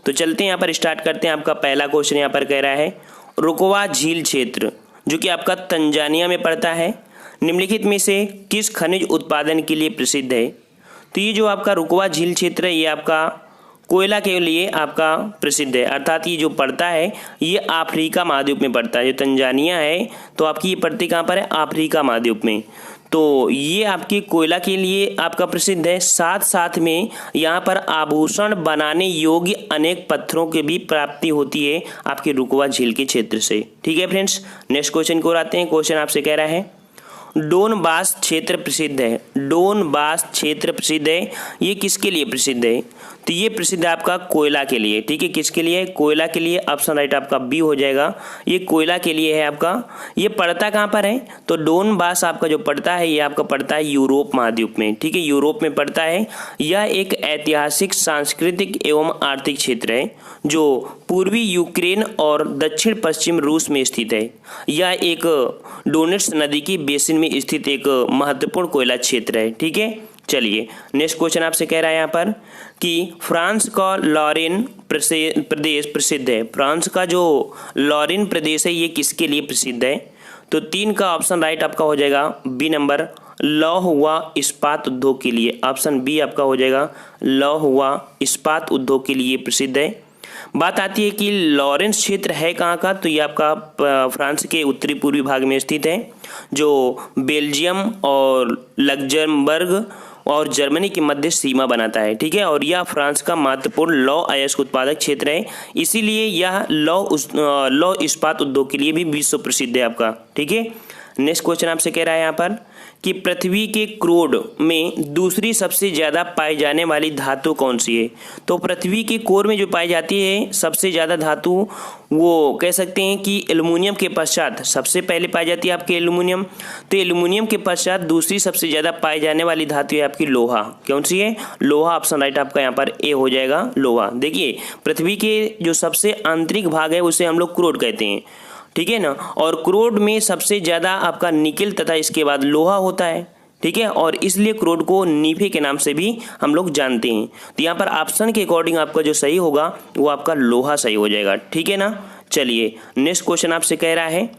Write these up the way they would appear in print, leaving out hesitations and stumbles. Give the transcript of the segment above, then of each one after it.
तो चलते हैं यहाँ पर स्टार्ट करते हैं। आपका पहला क्वेश्चन यहाँ पर कह रहा है रुकवा झील क्षेत्र जो कि आपका तंजानिया में पड़ता है निम्नलिखित में से किस खनिज उत्पादन के लिए प्रसिद्ध है। तो ये जो आपका रुकवा झील क्षेत्र है ये आपका कोयला के लिए आपका प्रसिद्ध है, अर्थात ये जो पड़ता है ये अफ्रीका महाद्वीप में पड़ता है। जो तंजानिया है तो आपकी ये पड़ती कहाँ पर है, अफ्रीका महाद्वीप में। तो ये आपकी कोयला के लिए आपका प्रसिद्ध है, साथ साथ में यहाँ पर आभूषण बनाने योग्य अनेक पत्थरों की भी प्राप्ति होती है आपके रुकवा झील के क्षेत्र से। ठीक है फ्रेंड्स, नेक्स्ट क्वेश्चन को आते हैं। क्वेश्चन आपसे कह रहा है डोनबास क्षेत्र प्रसिद्ध है। डोनबास क्षेत्र प्रसिद्ध है, ये किसके लिए प्रसिद्ध है। तो ये प्रसिद्ध है आपका कोयला के लिए। ठीक है, किसके लिए, कोयला के लिए। ऑप्शन राइट आपका बी हो जाएगा, ये कोयला के लिए है आपका। ये पड़ता कहाँ पर है, तो डोनबास आपका जो पड़ता है ये आपका पड़ता है यूरोप महाद्वीप में। ठीक है, यूरोप में पड़ता है। यह एक ऐतिहासिक, सांस्कृतिक एवं आर्थिक क्षेत्र है जो पूर्वी यूक्रेन और दक्षिण पश्चिम रूस में स्थित है। यह एक डोनेट्स नदी की बेसिन में स्थित एक महत्वपूर्ण कोयला क्षेत्र है। ठीक है, चलिए नेक्स्ट क्वेश्चन आपसे कह रहा है यहाँ पर कि फ्रांस का लॉरेन प्रदेश प्रसिद्ध है। फ्रांस का जो लॉरेन प्रदेश है ये किसके लिए प्रसिद्ध है। तो 3 का ऑप्शन राइट आपका हो जाएगा बी नंबर, लौह व इस्पात उद्योग के लिए। ऑप्शन बी आपका हो जाएगा, लौह व इस्पात उद्योग के लिए प्रसिद्ध है। बात आती है कि लॉरेंस क्षेत्र है कहाँ का, तो ये आपका फ्रांस के उत्तरी पूर्वी भाग में स्थित है जो बेल्जियम और लग्जमबर्ग और जर्मनी के मध्य सीमा बनाता है। ठीक है, और यह फ्रांस का महत्वपूर्ण लौह अयस्क उत्पादक क्षेत्र है, इसीलिए यह लौह इस्पात उद्योग के लिए भी विश्व प्रसिद्ध है आपका। ठीक है, नेक्स्ट क्वेश्चन आपसे कह रहा है यहाँ पर कि पृथ्वी के क्रोड में दूसरी सबसे ज़्यादा पाई जाने वाली धातु कौन सी है। तो पृथ्वी के कोर में जो पाई जाती है सबसे ज़्यादा धातु, वो कह सकते हैं कि एल्युमिनियम के पश्चात सबसे पहले पाई जाती है आपके एल्युमिनियम। तो एल्युमिनियम के पश्चात दूसरी सबसे ज़्यादा पाई जाने वाली धातु है आपकी लोहा। कौन सी है, लोहा। ऑप्शन राइट आपका यहाँ पर ए हो जाएगा, लोहा। देखिए पृथ्वी के जो सबसे आंतरिक भाग है उसे हम लोग क्रोड कहते हैं। ठीक है ना, और क्रोड में सबसे ज़्यादा आपका निकेल तथा इसके बाद लोहा होता है। ठीक है, और इसलिए क्रोड को नीफे के नाम से भी हम लोग जानते हैं। तो यहाँ पर ऑप्शन के अकॉर्डिंग आपका जो सही होगा वो आपका लोहा सही हो जाएगा। ठीक है ना, चलिए नेक्स्ट क्वेश्चन आपसे कह रहा है,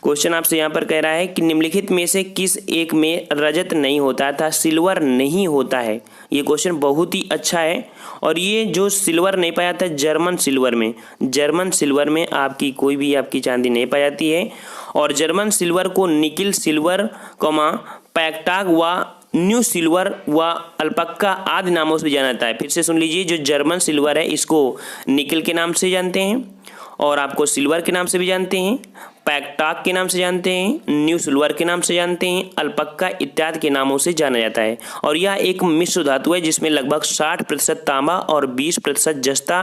क्वेश्चन आपसे यहाँ पर कह रहा है कि निम्नलिखित में से किस एक में रजत नहीं होता था, सिल्वर नहीं होता है। ये क्वेश्चन बहुत ही अच्छा है, और ये जो सिल्वर नहीं पाया जाता है जर्मन सिल्वर में, जर्मन सिल्वर में आपकी कोई भी आपकी चांदी नहीं पाई जाती है। और जर्मन सिल्वर को निकिल सिल्वर पैक्टाग व न्यू सिल्वर व अल्पक्का आदि नामों से जाना जाता है। फिर से सुन लीजिए, जो जर्मन सिल्वर है इसको निकिल के नाम से जानते हैं, और आपको सिल्वर के नाम से भी जानते हैं, पैक्टाक के नाम से जानते हैं, न्यू सिल्वर के नाम से जानते हैं, अल्पक्का इत्यादि के नामों से जाना जाता है। और यह एक मिश्र धातु है जिसमें लगभग 60% तांबा और 20% जस्ता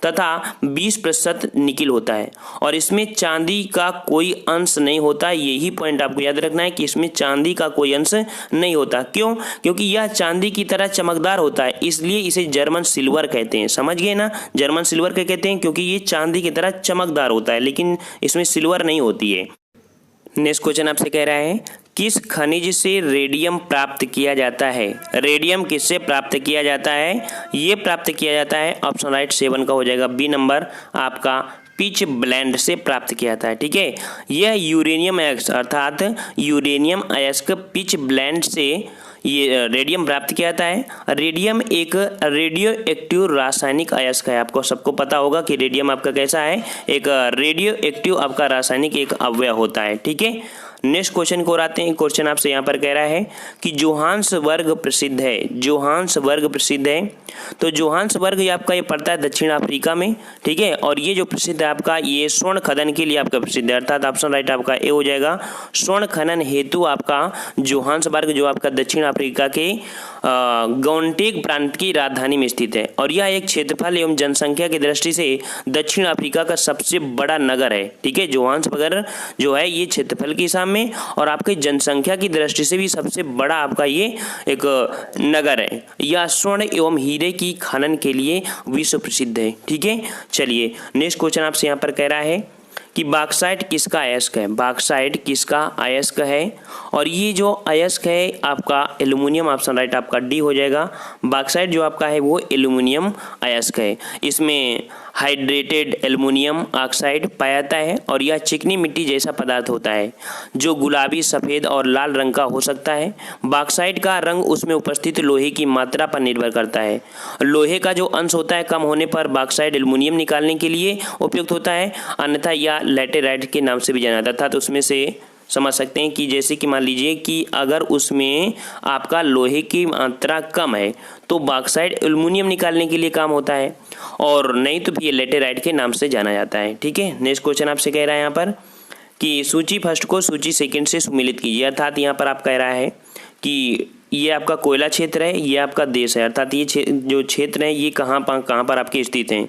तथा 20% निकिल होता है, और इसमें चांदी का कोई अंश नहीं होता। यही पॉइंट आपको याद रखना है कि इसमें चांदी का कोई अंश नहीं होता। क्यों, क्योंकि यह चांदी की तरह चमकदार होता है, इसलिए इसे जर्मन सिल्वर कहते हैं। समझ गए ना, जर्मन सिल्वर क्या कहते हैं, क्योंकि ये चांदी की तरह चमकदार होता है लेकिन इसमें सिल्वर नहीं होती है। नेक्स्ट क्वेश्चन आपसे कह रहा है किस खनिज से रेडियम प्राप्त किया जाता है। रेडियम किससे प्राप्त किया जाता है, ये प्राप्त किया जाता है ऑप्शन राइट 7 का हो जाएगा बी नंबर, आपका पिच ब्लेंड से प्राप्त किया जाता है। ठीक है, यह यूरेनियम अयस्क अर्थात यूरेनियम अयस्क पिच ब्लेंड से ये रेडियम प्राप्त किया जाता है। रेडियम एक रेडियो एक्टिव रासायनिक अयस्क है। आपको सबको पता होगा कि रेडियम आपका कैसा है, एक रेडियो एक्टिव आपका रासायनिक एक अवयव होता है। ठीक है, नेक्स्ट क्वेश्चन को आते हैं। क्वेश्चन आपसे यहाँ पर कह रहा है कि जोहान्सबर्ग प्रसिद्ध है। जोहान्सबर्ग प्रसिद्ध है, तो जोहान्सबर्ग ये आपका ये पड़ता है दक्षिण अफ्रीका में। ठीक है, और ये जो प्रसिद्ध है आपका ये स्वर्ण खनन के लिए आपका प्रसिद्ध है, अर्थात ऑप्शन राइट आपका ए हो जाएगा। स्वर्ण खनन हेतु आपका जोहान्सबर्ग जो आपका दक्षिण अफ्रीका के गौंटेग प्रांत की राजधानी में स्थित है, और यह एक क्षेत्रफल एवं जनसंख्या की दृष्टि से दक्षिण अफ्रीका का सबसे बड़ा नगर है। ठीक है, जोहान्सबर्ग जो है ये क्षेत्रफल के हिसाब में और आपकी जनसंख्या की दृष्टि से भी सबसे बड़ा आपका ये एक नगर है। यह स्वर्ण एवं हीरे की खनन के लिए विश्व प्रसिद्ध है। ठीक है, चलिए नेक्स्ट क्वेश्चन आपसे यहाँ पर कह रहा है कि बॉक्साइट किसका अयस्क है, बॉक्साइट किसका अयस्क है। और ये जो अयस्क है आपका एल्युमिनियम, ऑप्शन राइट आपका डी हो जाएगा। बॉक्साइट जो आपका है वो एल्युमिनियम अयस्क है। इसमें हाइड्रेटेड एल्युमिनियम ऑक्साइड पाया जाता है और यह चिकनी मिट्टी जैसा पदार्थ होता है जो गुलाबी, सफ़ेद और लाल रंग का हो सकता है। बॉक्साइट का रंग उसमें उपस्थित लोहे की मात्रा पर निर्भर करता है। लोहे का जो अंश होता है कम होने पर बॉक्साइट एल्युमिनियम निकालने के लिए उपयुक्त होता है, अन्यथा यह लैटेराइट के नाम से भी जाना जाता था। तो उसमें से समझ सकते हैं कि जैसे कि मान लीजिए कि अगर उसमें आपका लोहे की मात्रा कम है तो बॉक्साइट एल्युमिनियम निकालने के लिए काम होता है, और नहीं तो भी ये लैटेराइट के नाम से जाना जाता है। ठीक है, नेक्स्ट क्वेश्चन आपसे कह रहा है यहाँ पर कि सूची फर्स्ट को सूची सेकंड से सुमिलित कीजिए। अर्थात यहाँ पर आप कह रहा है कि ये आपका कोयला क्षेत्र है, ये आपका देश है, अर्थात ये जो क्षेत्र है ये कहाँ पर आपके स्थित हैं।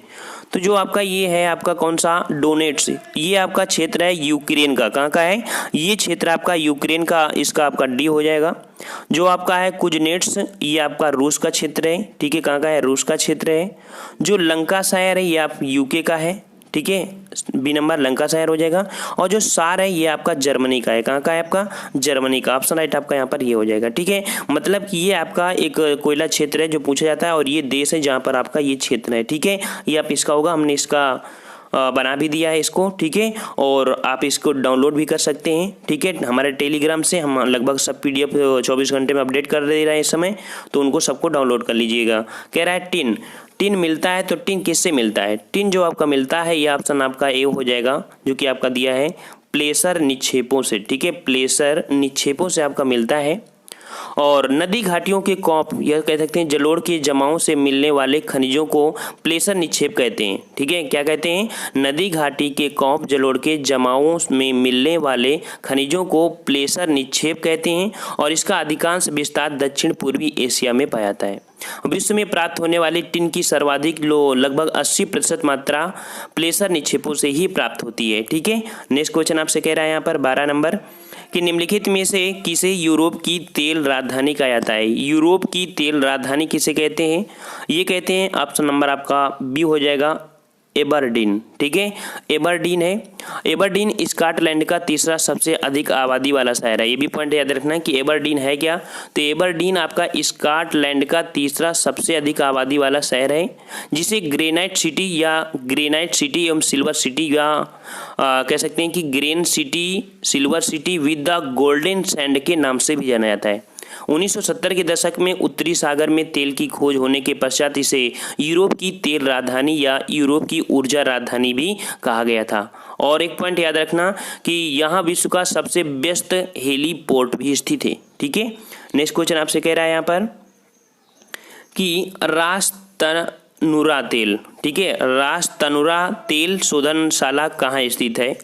तो जो आपका ये है आपका कौन सा, डोनेट्स, ये आपका क्षेत्र है यूक्रेन का। कहाँ का है ये क्षेत्र आपका, यूक्रेन का, इसका आपका डी हो जाएगा। जो आपका है कुजनेट्स, ये आपका रूस का क्षेत्र है। ठीक है, कहाँ का है, रूस का क्षेत्र है। जो लंकाशायर है ये आप यूके का है। ठीक है, बी नंबर लंकाशायर हो जाएगा। और जो सार है ये आपका जर्मनी का है। कहाँ का है आपका, जर्मनी का। ऑप्शन राइट आपका यहाँ पर ये हो जाएगा। ठीक है, मतलब कि ये आपका एक कोयला क्षेत्र है जो पूछा जाता है और ये देश है जहाँ पर आपका ये क्षेत्र है। ठीक है, ये आप इसका होगा, हमने इसका बना भी दिया है इसको। ठीक है, और आप इसको डाउनलोड भी कर सकते हैं। ठीक है, हमारे टेलीग्राम से हम लगभग सब PDF 24 घंटे में अपडेट कर दे रहे हैं इस समय, तो उनको सबको डाउनलोड कर लीजिएगा। कह रहा है टिन, टिन मिलता है, तो टिन किससे मिलता है, टिन जो आपका मिलता है ये ऑप्शन आपका ए हो जाएगा, जो कि आपका दिया है प्लेसर निक्षेपों से। ठीक है, प्लेसर निक्षेपों से आपका मिलता है। और नदी घाटियों के कॉप, यह कह सकते हैं जलोढ़ के जमाओं से मिलने वाले खनिजों को प्लेसर निक्षेप कहते हैं। ठीक है, क्या कहते हैं, नदी घाटी के कॉप, जलोढ़ के जमाओं में मिलने वाले खनिजों को प्लेसर निक्षेप कहते हैं और इसका अधिकांश विस्तार दक्षिण पूर्वी एशिया में पाया जाता है। विश्व में प्राप्त होने वाली टिन की सर्वाधिक लगभग 80% मात्रा प्लेसर निक्षेपों से ही प्राप्त होती है। ठीक है, नेक्स्ट क्वेश्चन आपसे कह रहा है यहाँ पर 12 नंबर कि निम्नलिखित में से किसे यूरोप की तेल राजधानी कहा जाता है। यूरोप की तेल राजधानी किसे कहते हैं, ये कहते हैं, ऑप्शन नंबर आपका बी हो जाएगा, एबरडीन। ठीक है, एबरडीन है। एबरडीन स्कॉटलैंड का तीसरा सबसे अधिक आबादी वाला शहर है। ये भी पॉइंट याद रखना कि एबरडीन है क्या, तो एबरडीन आपका स्कॉटलैंड का तीसरा सबसे अधिक आबादी वाला शहर है, जिसे ग्रेनाइट सिटी या ग्रेनाइट सिटी एवं सिल्वर सिटी या कह सकते हैं कि grain city, silver city with the golden sand के नाम से भी जाना जाता है। 1970 के दशक में उत्तरी सागर में तेल की खोज होने के पश्चात इसे यूरोप की तेल राजधानी या यूरोप की ऊर्जा राजधानी भी कहा गया था। और एक पॉइंट याद रखना कि यहाँ विश्व का सबसे व्यस्त हेलीपोर्ट भी स्थित है। ठीक है, नेक्स्ट क्वेश्चन आपसे कह रहा है यहाँ पर कि रास तनुरा तेल, ठीक है, रास तनुरा तेल शोधनशाला कहाँ स्थित है,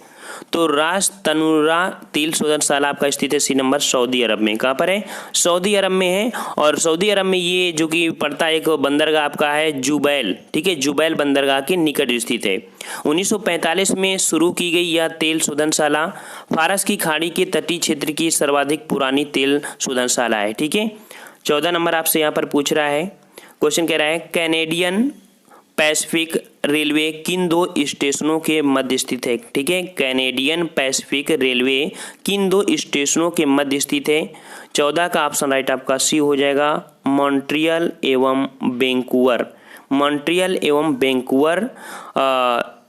तो रास तनुरा तेल शोधनशाला आपका स्थित है सी नंबर सऊदी अरब में। कहाँ पर है, सऊदी अरब में है। और सऊदी अरब में ये जो कि पड़ता है एक बंदरगाह आपका है जुबैल। ठीक है, जुबैल बंदरगाह के निकट स्थित है। 1945 में शुरू की गई यह तेल शोधनशाला फारस की खाड़ी के तटीय क्षेत्र की सर्वाधिक पुरानी तेल शोधनशाला है। ठीक है, 14 नंबर आपसे यहाँ पर पूछ रहा है, क्वेश्चन कह रहा है कैनेडियन पैसिफिक रेलवे किन दो स्टेशनों के मध्य स्थित है। ठीक है, कैनेडियन पैसिफिक रेलवे किन दो स्टेशनों के मध्य स्थित है। 14 का ऑप्शन राइट आपका सी हो जाएगा, मॉन्ट्रियल एवं वैंकूवर। मॉन्ट्रियल एवं वैंकूवर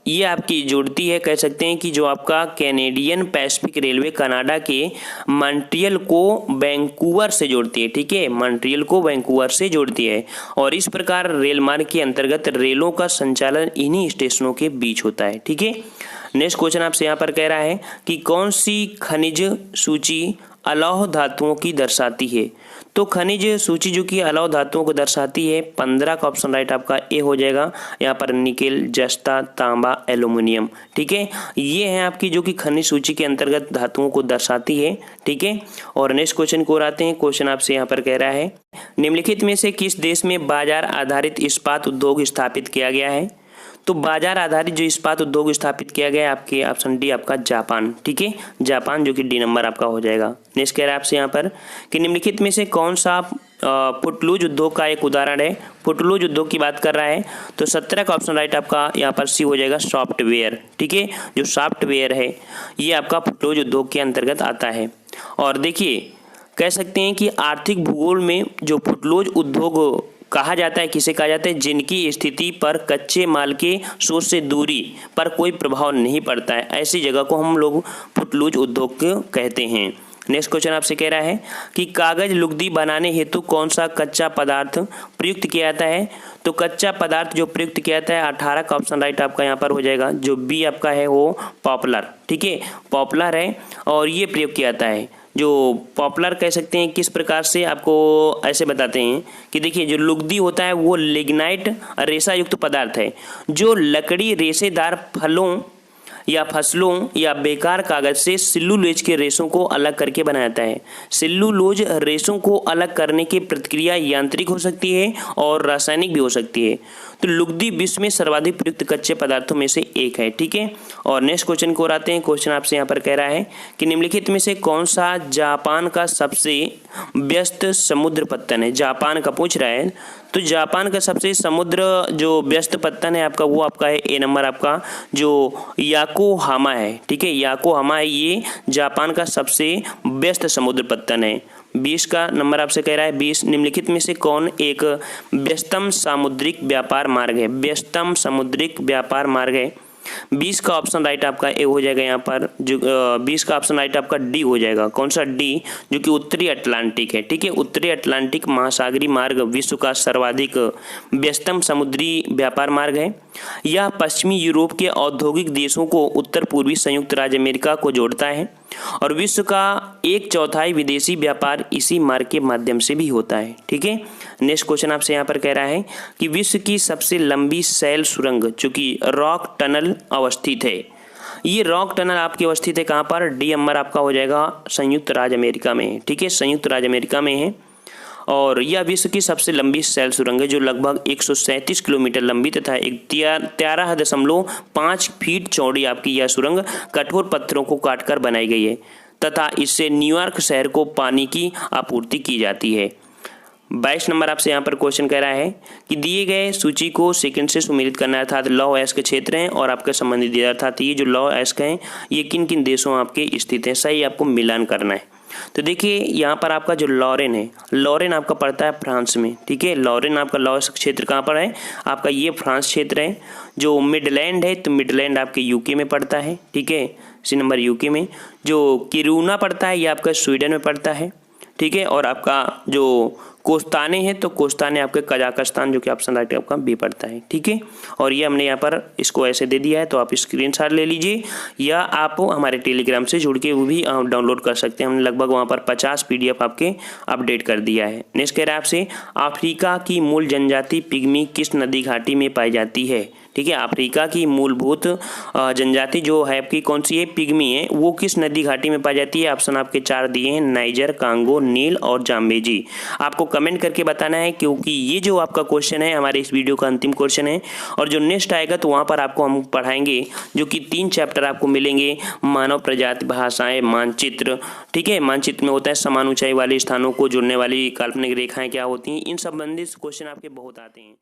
ये आपकी जुड़ती है, कह सकते हैं कि जो आपका कैनेडियन पैसिफिक रेलवे कनाडा के मॉन्ट्रियल को वैंकूवर से जोड़ती है। ठीक है, मॉन्ट्रियल को वैंकूवर से जोड़ती है और इस प्रकार रेल मार्ग के अंतर्गत रेलों का संचालन इन्हीं स्टेशनों के बीच होता है। ठीक है, नेक्स्ट क्वेश्चन आपसे यहाँ पर कह रहा है कि कौन सी खनिज सूची अलौह धातुओं की दर्शाती है, तो खनिज सूची जो कि अलौह धातुओं को दर्शाती है 15 का ऑप्शन राइट आपका ए हो जाएगा। यहाँ पर निकेल, जस्ता, तांबा, एल्युमिनियम। ठीक है, ये है आपकी जो कि खनिज सूची के अंतर्गत धातुओं को दर्शाती है। ठीक है, और नेक्स्ट क्वेश्चन को आते हैं। क्वेश्चन आपसे यहाँ पर कह रहा है निम्नलिखित में से किस देश में बाजार आधारित इस्पात उद्योग स्थापित किया गया है, तो बाजार आधारित जो इस्पात उद्योग स्थापित किया गया है आपके ऑप्शन डी आपका जापान, ठीक है, जापान, जो कि डी नंबर आपका हो जाएगा। नेक्स्ट कह रहा है आपसे यहाँ पर कि निम्नलिखित में से कौन सा फुटलूज उद्योग का एक उदाहरण है। फुटलूज उद्योग की बात कर रहा है तो 17 का ऑप्शन राइट आपका यहाँ पर सी हो जाएगा, सॉफ्टवेयर, ठीक है। जो सॉफ्टवेयर है ये आपका फुटलूज उद्योग के अंतर्गत आता है। और देखिए कह सकते हैं कि आर्थिक भूगोल में जो फुटलूज उद्योग कहा जाता है, किसे कहा जाता है, जिनकी स्थिति पर कच्चे माल के सोर्स से दूरी पर कोई प्रभाव नहीं पड़ता है, ऐसी जगह को हम लोग फुटलूज उद्योग कहते हैं। नेक्स्ट क्वेश्चन आपसे कह रहा है कि कागज लुगदी बनाने हेतु कौन सा कच्चा पदार्थ प्रयुक्त किया जाता है। तो कच्चा पदार्थ जो प्रयुक्त किया जाता है 18 का ऑप्शन राइट आपका यहाँ पर हो जाएगा, जो बी आपका है वो पॉपुलर, ठीक है, पॉपुलर है और ये प्रयोग किया जाता है। जो पॉपुलर कह सकते हैं किस प्रकार से, आपको ऐसे बताते हैं कि देखिए जो लुगदी होता है वो लिग्नाइट रेशा युक्त पदार्थ है जो लकड़ी रेशेदार फलों या फसलों या बेकार कागज से सेल्यूलोज के रेशों को अलग करके बनाया जाता है। सेल्यूलोज रेशों को अलग करने की प्रक्रिया यांत्रिक हो सकती है और रासायनिक भी हो सकती है। तो लुगदी विश्व में सर्वाधिक प्रयुक्त कच्चे पदार्थों में से एक है, ठीक है। और नेक्स्ट क्वेश्चन को आते हैं। क्वेश्चन आपसे यहाँ पर कह रहा है कि निम्नलिखित में से कौन सा जापान का सबसे व्यस्त समुद्र पत्तन है। जापान का पूछ रहा है तो जापान का सबसे समुद्र जो व्यस्त पत्तन है आपका वो आपका है ए नंबर आपका जो याकोहामा है, ठीक है, याकोहामा है, ये जापान का सबसे व्यस्त समुद्र पत्तन है। 20 का नंबर आपसे कह रहा है 20 निम्नलिखित में से कौन एक व्यस्तम सामुद्रिक व्यापार मार्ग है। व्यस्तम समुद्रिक व्यापार मार्ग है। 20 का ऑप्शन राइट आपका ए हो जाएगा यहाँ पर, जो 20 का ऑप्शन राइट आपका डी हो जाएगा। कौन सा डी, जो कि उत्तरी अटलांटिक है, ठीक है। उत्तरी अटलांटिक महासागरीय मार्ग विश्व का सर्वाधिक व्यस्तम समुद्री व्यापार मार्ग है। यह पश्चिमी यूरोप के औद्योगिक देशों को उत्तर पूर्वी संयुक्त राज्य अमेरिका को जोड़ता है और विश्व का 1/4 विदेशी व्यापार इसी मार्ग के माध्यम से भी होता है, ठीक है। नेक्स्ट क्वेश्चन आपसे यहाँ पर कह रहा है कि विश्व की सबसे लंबी शैल सुरंग जो कि रॉक टनल अवस्थित है। ये रॉक टनल आपकी अवस्थित है कहाँ पर, डी नंबर आपका हो जाएगा संयुक्त राज्य अमेरिका में, ठीक है, संयुक्त राज्य अमेरिका में है। और यह विश्व की सबसे लंबी शैल सुरंग है जो लगभग 137 किलोमीटर लंबी तथा 13.5 फीट चौड़ी आपकी यह सुरंग कठोर पत्थरों को काटकर बनाई गई है तथा इससे न्यूयॉर्क शहर को पानी की आपूर्ति की जाती है। 22 नंबर आपसे यहाँ पर क्वेश्चन कह रहा है कि दिए गए सूची को सेकंड से सुमेलित करना है, अर्थात लौ अयस्क क्षेत्र हैं और आपके संबंधित दिया, अर्थात ये जो लौ अयस्क हैं ये किन किन देशों आपके स्थित हैं, सही आपको मिलान करना है। तो देखिए यहाँ पर आपका जो लॉरेन है, लॉरेन आपका पड़ता है फ्रांस में, ठीक है। लॉरेन आपका लौ अयस्क क्षेत्र कहाँ पर है आपका, ये फ्रांस क्षेत्र है। जो मिडलैंड है तो मिडलैंड आपके यूके में पड़ता है, ठीक है, सी नंबर यूके में। जो किरूना पड़ता है ये आपका स्वीडन में पड़ता है, ठीक है। और आपका जो कोस्ताने हैं तो कोस्ताने आपके कजाकिस्तान जो कि ऑप्शन राइट आपका बी पड़ता है, ठीक है। और ये हमने यहाँ पर इसको ऐसे दे दिया है तो आप स्क्रीनशॉट ले लीजिए या आप हमारे टेलीग्राम से जुड़ के वो भी डाउनलोड कर सकते हैं। हमने लगभग वहाँ पर 50 PDF आपके अपडेट कर दिया है। नेक्स्ट कह रहा है आपसे अफ्रीका की मूल जनजाति पिग्मी किस नदी घाटी में पाई जाती है, ठीक है। अफ्रीका की मूलभूत जनजाति जो है आपकी कौन सी है, पिग्मी है, वो किस नदी घाटी में पाई जाती है। ऑप्शन आपके 4 दिए हैं, नाइजर, कांगो, नील और जाम्बेजी। आपको कमेंट करके बताना है क्योंकि ये जो आपका क्वेश्चन है हमारे इस वीडियो का अंतिम क्वेश्चन है। और जो नेक्स्ट आएगा तो वहाँ पर आपको हम पढ़ाएंगे जो कि 3 चैप्टर आपको मिलेंगे, मानव प्रजाति, भाषाएं, मानचित्र, ठीक है। मानचित्र में होता है समान ऊंचाई वाले स्थानों को जोड़ने वाली काल्पनिक रेखाएं क्या होती हैं, इन संबंधित क्वेश्चन आपके बहुत आते हैं।